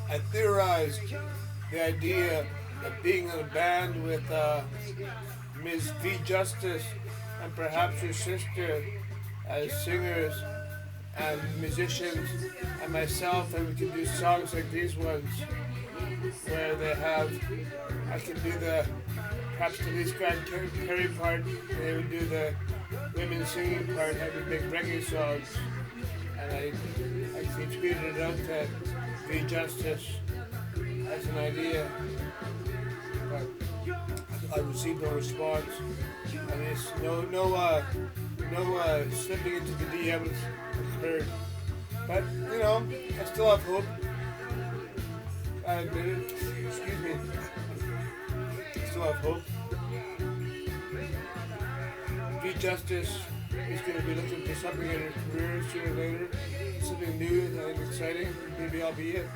I theorized the idea of being in a band with Ms. V Justice and perhaps her sister as singers and musicians, and myself, and we can do songs like these ones where they have, I can do the perhaps the least Grand Carey part, and they would do the women singing part, and we make reggae songs, and I contributed it out to V Justice as an idea, but I received no response, and it's no slipping into the DMs occurred. But you know, I still have hope. I admit it. Excuse me. I still have hope. V Justice is going to be looking for something in her career sooner or later, something new and exciting. Maybe I'll be it.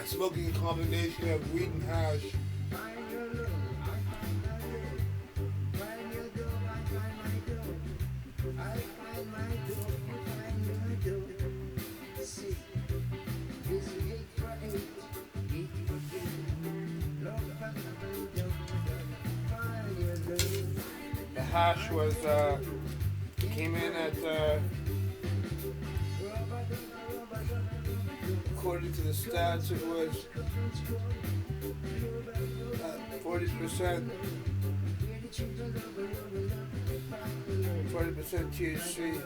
Smoking a combination of weed and hash. The hash was came in at according to the stats, it was 40%, 40% THC.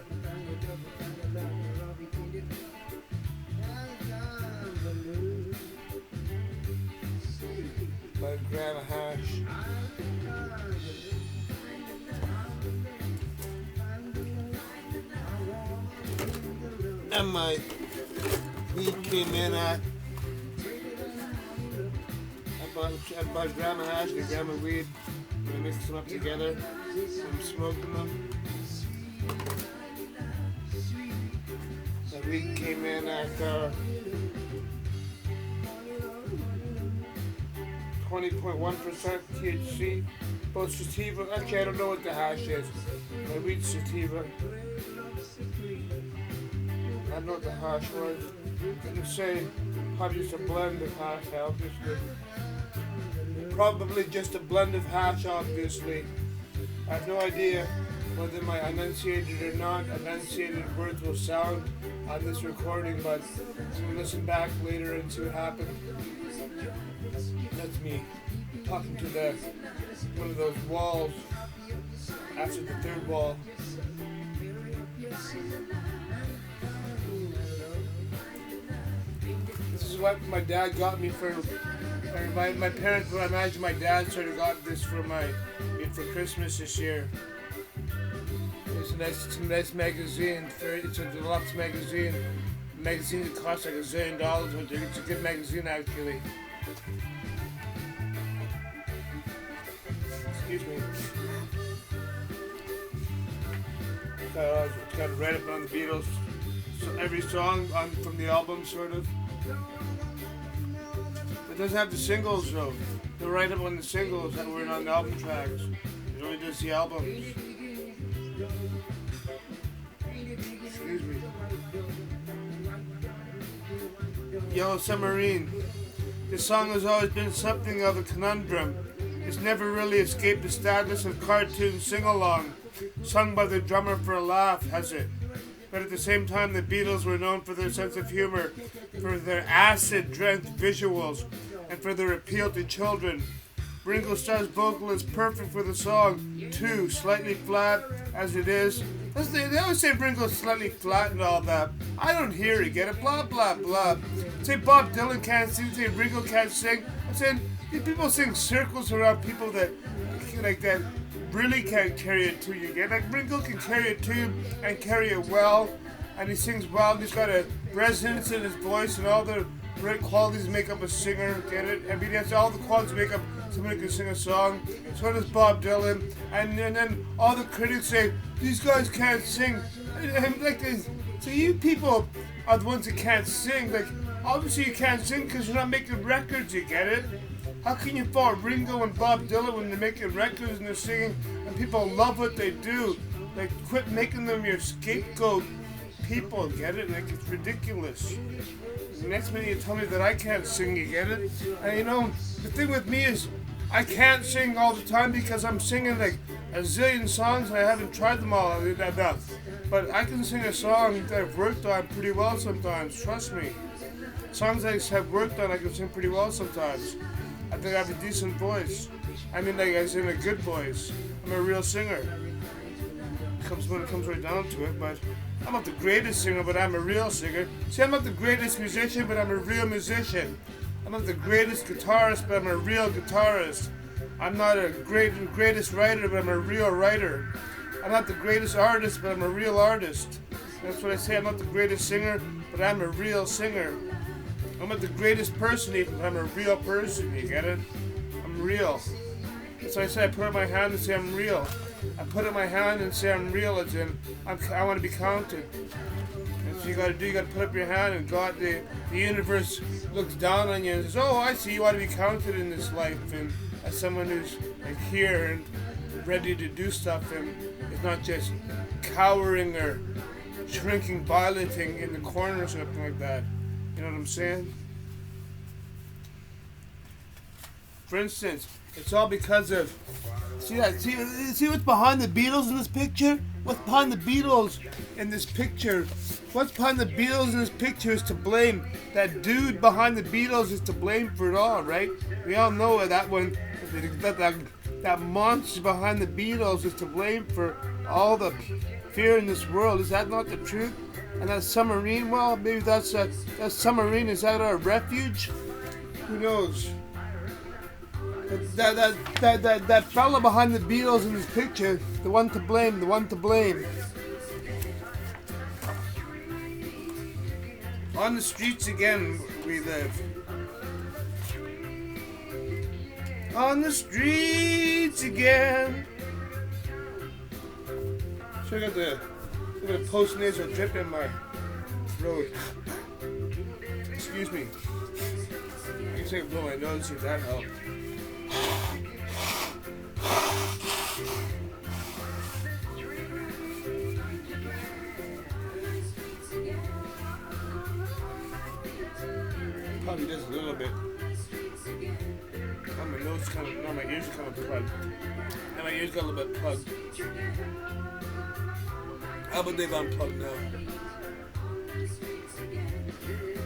About a gram of hash. And my weed came in at about a gram of hash and a gram of weed. And I mixed them up together. I'm smoking them. The weed came in at 20.1% THC. Both sativa. Actually, I don't know what the hash is. My weed's sativa. I don't know what the hash was. I can say probably just a blend of hash, obviously. Probably just a blend of hash, obviously. I have no idea whether my enunciated or not enunciated words will sound on this recording, but we'll listen back later and see what happened. That's me talking to one of those walls after the third wall. This is what my dad got me for my parents. I imagine my dad sort of got this for Christmas this year. It's a nice magazine. It's a deluxe magazine. A magazine that costs like $1 zillion, but it's a good magazine actually. Excuse me. It's got right up on the Beatles. So every song from the album, sort of. It doesn't have the singles though. They're right up on the singles that were on the album tracks. It only does the albums. Excuse me. Yellow Submarine. This song has always been something of a conundrum. It's never really escaped the status of cartoon sing-along, sung by the drummer for a laugh, has it? But at the same time, the Beatles were known for their sense of humor, for their acid-drenched visuals, and for their appeal to children. Ringo Starr's vocal is perfect for the song, too, slightly flat as it is. They always say Ringo's slightly flat and all that. I don't hear it, get it? Blah, blah, blah. Say Bob Dylan can't sing, say Ringo can't sing. I'm saying these people sing circles around people that really can't carry it to you. Get like Ringo can carry it too and carry it well, and he sings well. He's got a resonance in his voice and all the right qualities make up a singer. Get it? I mean, that's all the qualities make up somebody who can sing a song. So does Bob Dylan, and then all the critics say these guys can't sing. And like, so you people are the ones that can't sing. Like, obviously you can't sing because you're not making records. You get it? How can you fault Ringo and Bob Dylan when they're making records and they're singing and people love what they do? Like, quit making them your scapegoat people, get it? Like, it's ridiculous. The next minute you tell me that I can't sing, you get it? And you know, the thing with me is I can't sing all the time because I'm singing like a zillion songs and I haven't tried them all enough. But I can sing a song that I've worked on pretty well sometimes, trust me. Songs I have worked on I can sing pretty well sometimes. I think I have a decent voice. I mean, like, I sing a good voice. I'm a real singer. When it comes right down to it, but I'm not the greatest singer, but I'm a real singer. See, I'm not the greatest musician, but I'm a real musician. I'm not the greatest guitarist, but I'm a real guitarist. I'm not a greatest writer, but I'm a real writer. I'm not the greatest artist, but I'm a real artist. That's what I say. I'm not the greatest singer, but I'm a real singer. I'm not the greatest person even, but I'm a real person, you get it? I'm real. That's why I say I put up my hand and say I'm real. I put up my hand and say I'm real, as in I want to be counted. And so you gotta put up your hand, and God, the universe looks down on you and says, oh, I see, you want to be counted in this life, and as someone who's like here and ready to do stuff, and it's not just cowering or shrinking, violating in the corner or something like that. You know what I'm saying? For instance, it's all because of see what's behind the Beatles in this picture? What's behind the Beatles in this picture? What's behind the Beatles in this picture is to blame. That dude behind the Beatles is to blame for it all, right? We all know that one. That monster behind the Beatles is to blame for all the fear in this world. Is that not the truth? And that submarine, well, maybe that submarine, is that our refuge? Who knows? That fella behind the Beatles in this picture, the one to blame. On the streets again we live. On the streets again. So I got the post-nasal drip in my throat. Excuse me. I can take a blow my nose, see if that helps. Probably just a little bit. My nose my ears kind of plugged. And my ears got a little bit plugged. How about they've unplugged now?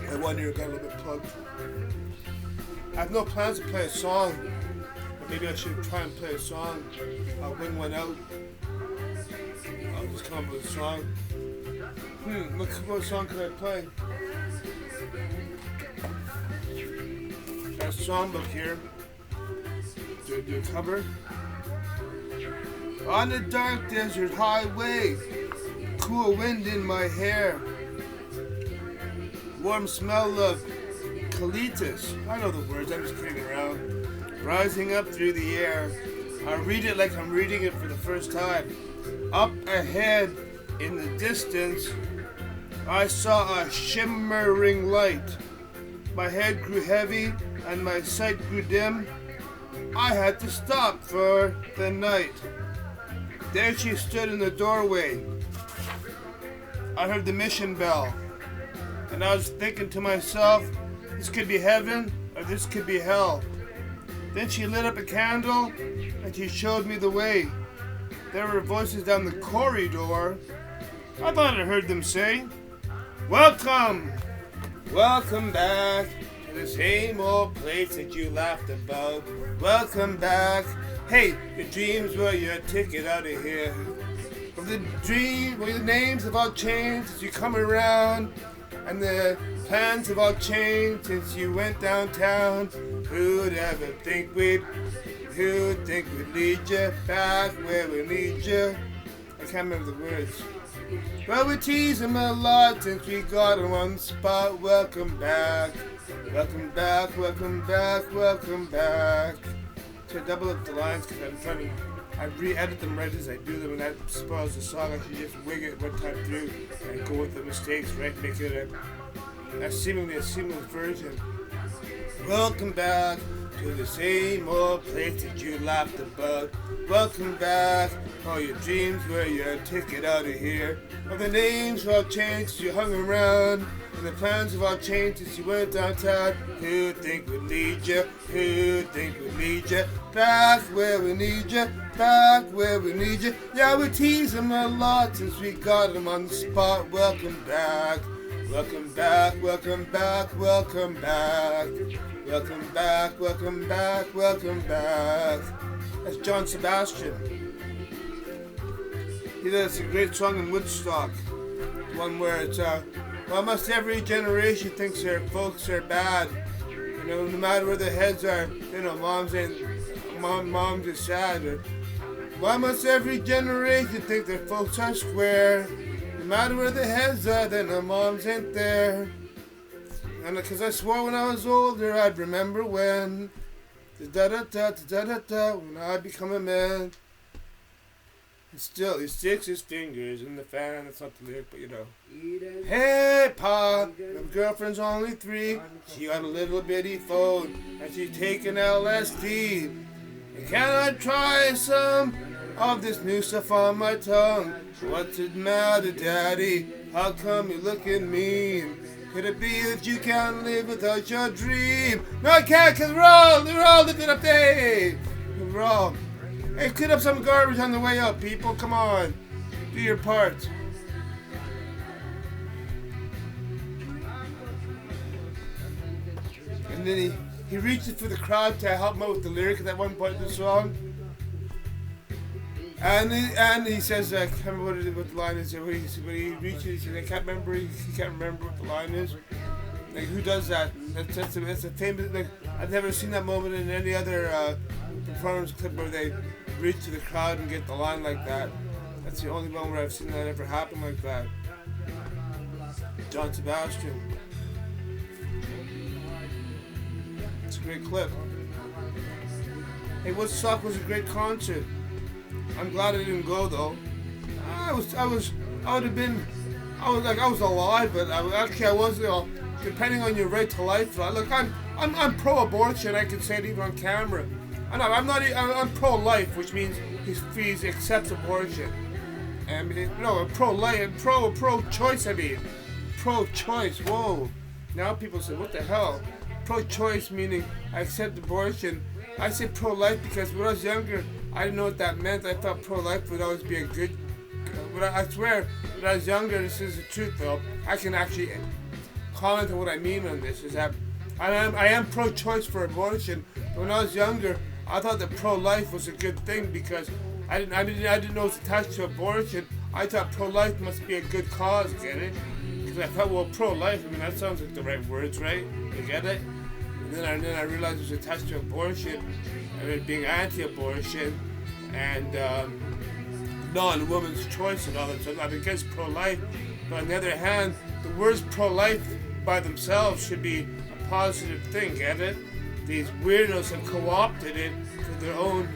My one ear got a little bit plugged. I have no plans to play a song. But maybe I should try and play a song. I'll wing one out. I'll just come up with a song. What song could I play? Got a songbook here. Do a cover. On the dark desert highway, cool wind in my hair, warm smell of colitis. I know the words, I'm just kidding around. Rising up through the air. I read it like I'm reading it for the first time. Up ahead in the distance, I saw a shimmering light. My head grew heavy and my sight grew dim. I had to stop for the night. There she stood in the doorway. I heard the mission bell, and I was thinking to myself, this could be heaven or this could be hell. Then she lit up a candle and she showed me the way. There were voices down the corridor. I thought I heard them say, welcome back to the same old place that you laughed about. Welcome back. Hey, your dreams were your ticket out of here. Well, the names have all changed since you come around, and the plans have all changed since you went downtown. Who'd think we'd lead you back where we need you? I can't remember the words. Well, we tease him a lot since we got in one spot. Welcome back. Welcome back, welcome back, welcome back. To double up the lines because I'm trying to, I re-edit them right as I do them, and that spoils the song. I should just wing it one time through and go with the mistakes, right? Make it a seemingly a seamless version. Welcome back to the same old place that you laughed about. Welcome back. All your dreams were your ticket out of here. Well, the names all changed as you hung around, and the plans have all changed since you went downtown. Who'd think would lead you? Who'd think would lead you back where we need you? Back where we need you. Yeah, we tease him a lot since we got him on the spot. Welcome back. Welcome back, welcome back, welcome back. Welcome back, welcome back, welcome back. That's John Sebastian. He does a great song in Woodstock. The one where it's, well, almost every generation thinks their folks are bad. You know, no matter where their heads are, you know, moms are sad. Why must every generation think their folks are square? No matter where their heads are, then their moms ain't there. And because I swore when I was older, I'd remember when. Da-da-da-da-da-da-da, when I become a man. And still, he sticks his fingers in the fan. That's not the lyric, but you know. Hey, Pa, my girlfriend's only 3. She got a little bitty phone, and she's taking LSD. And can I try some of this new stuff on my tongue? What's it matter, Daddy? How come you're looking mean? Could it be that you can't live without your dream? No, I can't, because we're all living up there. Hey, we're all. Hey, clean up some garbage on the way up, people. Come on. Do your part. And then he reaches for the crowd to help him out with the lyric at that one point in the song. And he says, I can't remember what the line is. When he reaches, I can't remember. He can't remember what the line is. Like, who does that? That's a famous. Like, I've never seen that moment in any other performance clip where they reach to the crowd and get the line like that. That's the only one where I've seen that ever happen like that. John Sebastian. It's a great clip. Hey, Woodstock was a great concert. I'm glad I didn't go though. I was alive, but I wasn't. Depending on your right to life, look, I'm pro-abortion. I can say it even on camera. I'm pro-life, which means he accepts abortion. And pro-life, pro-choice. I mean, pro-choice. Whoa! Now people say, what the hell? pro-choice meaning I accept abortion. I say pro-life because when I was younger, I didn't know what that meant. I thought pro-life would always be a good. But I swear, when I was younger, this is the truth though. I can actually comment on what I mean on this. Is that I am pro-choice for abortion. But when I was younger, I thought that pro-life was a good thing because I didn't know it was attached to abortion. I thought pro-life must be a good cause. Get it? Because I thought, well, pro-life. I mean, that sounds like the right words, right? You get it? And then I realized it was attached to abortion, and it being anti-abortion, and non-woman's choice and all that. So I'm against pro-life, but on the other hand, the words pro-life by themselves should be a positive thing. Get it? These weirdos have co-opted it for their own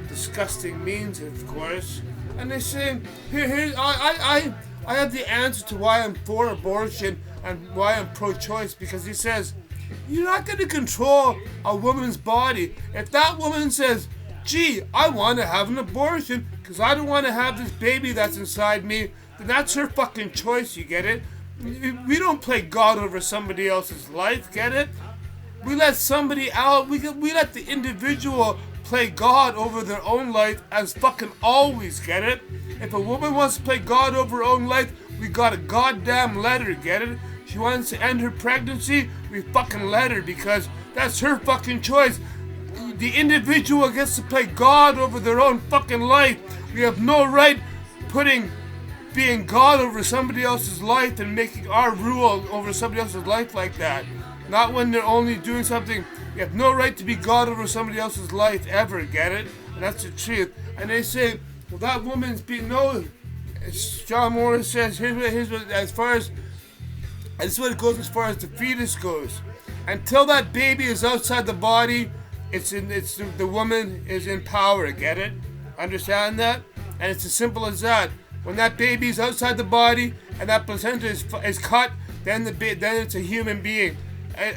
disgusting means, of course. And they say, I have the answer to why I'm for abortion and why I'm pro-choice, because he says, you're not going to control a woman's body. If that woman says, gee, I want to have an abortion because I don't want to have this baby that's inside me, then that's her fucking choice, you get it? We don't play God over somebody else's life, get it? We let somebody out, we let the individual play God over their own life as fucking always, get it? If a woman wants to play God over her own life, we got a goddamn let her, get it? She wants to end her pregnancy, we fucking let her because that's her fucking choice. The individual gets to play God over their own fucking life. We have no right being God over somebody else's life and making our rule over somebody else's life like that. Not when they're only doing something. You have no right to be God over somebody else's life ever, get it? And that's the truth. And they say, well, that woman's being no. As John Morris says, here's what as far as this is what it goes as far as the fetus goes. Until that baby is outside the body, the woman is in power. Get it? Understand that? And it's as simple as that. When that baby is outside the body and that placenta is cut, then it's a human being.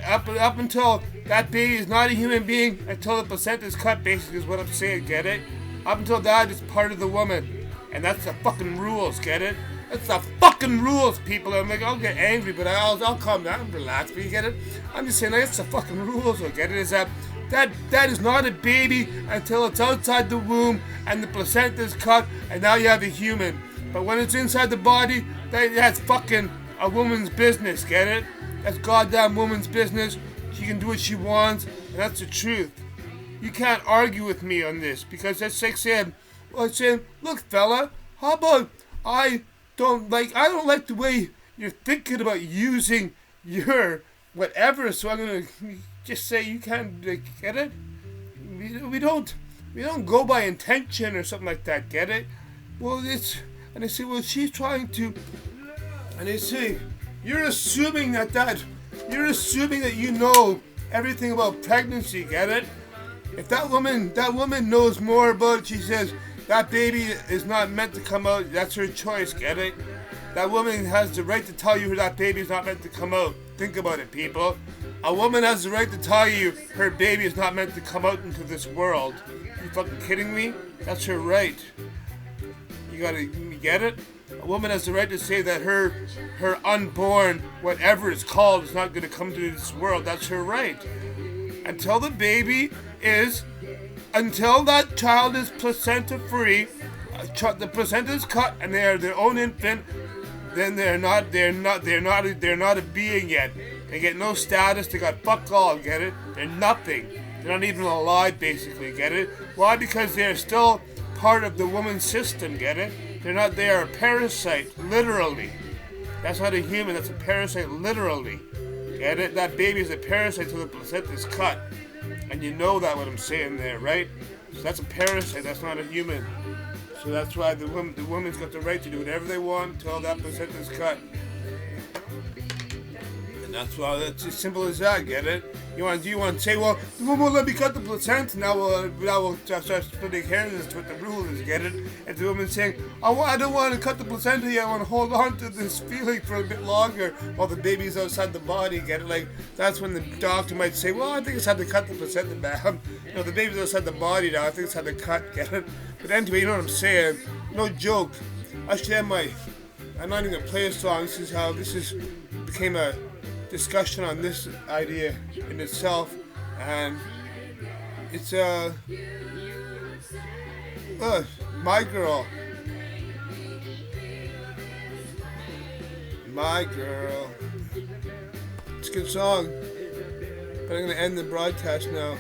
Up until that baby is not a human being, until the placenta is cut, basically is what I'm saying. Get it? Up until that, it's part of the woman, and that's the fucking rules. Get it? That's the fucking rules, people. I'm like, I'll get angry, but I'll calm down and relax. But you get it? I'm just saying, that's the fucking rules. I get it? Is that is not a baby until it's outside the womb and the placenta is cut, and now you have a human. But when it's inside the body, that's fucking a woman's business. Get it? That's goddamn woman's business. She can do what she wants, and that's the truth. You can't argue with me on this because that's like saying, look, fella, how about I don't like the way you're thinking about using your whatever, so I'm gonna just say you can't get it. We don't go by intention or something like that. Get it? Well, and they say, well, she's trying to, and they say, you're assuming that you know everything about pregnancy. Get it? If that woman knows more about it, she says that baby is not meant to come out. That's her choice. Get it? That woman has the right to tell you that baby is not meant to come out. Think about it, people. A woman has the right to tell you her baby is not meant to come out into this world. You fucking kidding me? That's her right. You get it? A woman has the right to say that her unborn, whatever it's called, is not going to come to this world. That's her right. Until that child is placenta free, the placenta is cut, and they are their own infant, then they're not a being yet. They get no status. They got fuck all. Get it? They're nothing. They're not even alive, basically. Get it? Why? Because they're still part of the woman's system. Get it? They are a parasite, literally. That's not a human. That's a parasite, literally. Get it? That baby is a parasite till the placenta is cut, and you know that what I'm saying there, right? So that's a parasite. That's not a human. So that's why the woman's got the right to do whatever they want until that placenta is cut. And that's why it's as simple as that. Get it? You want to say, well, the woman will let me cut the placenta. Now we'll start splitting hairs. That's what the rule is. Get it? If the woman's saying, I don't want to cut the placenta yet. I want to hold on to this feeling for a bit longer while the baby's outside the body. Get it? Like that's when the doctor might say, well, I think it's time to cut the placenta back. The baby's outside the body now. I think it's time to cut. Get it? But anyway, you know what I'm saying? No joke. I'm not even gonna play a song. This is became a discussion on this idea in itself, and it's My Girl. My Girl. It's a good song, but I'm going to end the broadcast now.